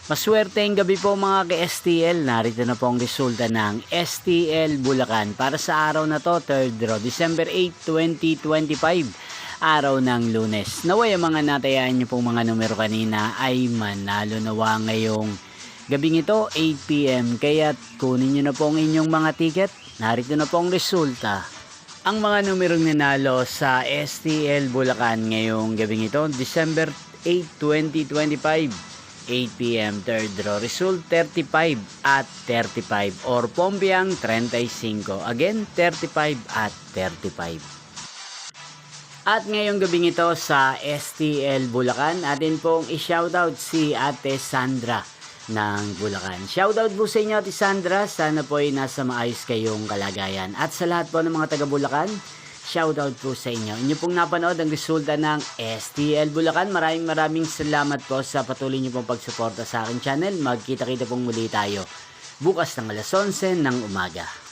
Maswerteng gabi po mga ka-STL. Narito na po ang resulta ng STL Bulacan para sa araw na to, 3rd draw, December 8, 2025, araw ng Lunes. Naway ang mga natayaan niyo pong mga numero kanina ay manalo nawa ngayong gabing ito, 8 PM. Kaya kunin niyo na po ang inyong mga ticket. Narito na po ang resulta. Ang mga numerong nanalo sa STL Bulacan ngayong gabing ito, December 8, 2025. 8 PM 3rd draw. Result 35 at 35 or Pompiang 35. Again, 35 at 35. At ngayong gabing ito sa STL Bulacan, atin pong i-shoutout si Ate Sandra ng Bulacan. Shoutout po sa inyo Ate Sandra. Sana po ay nasa maayos kayong kalagayan. At sa lahat po ng mga taga Bulacan, shoutout po sa inyo. Inyo pong napanood ang resulta ng STL Bulacan. Maraming salamat po sa patuloy niyo pong pagsuporta sa aking channel. Magkita-kita pong muli tayo bukas ng alas 11 ng umaga.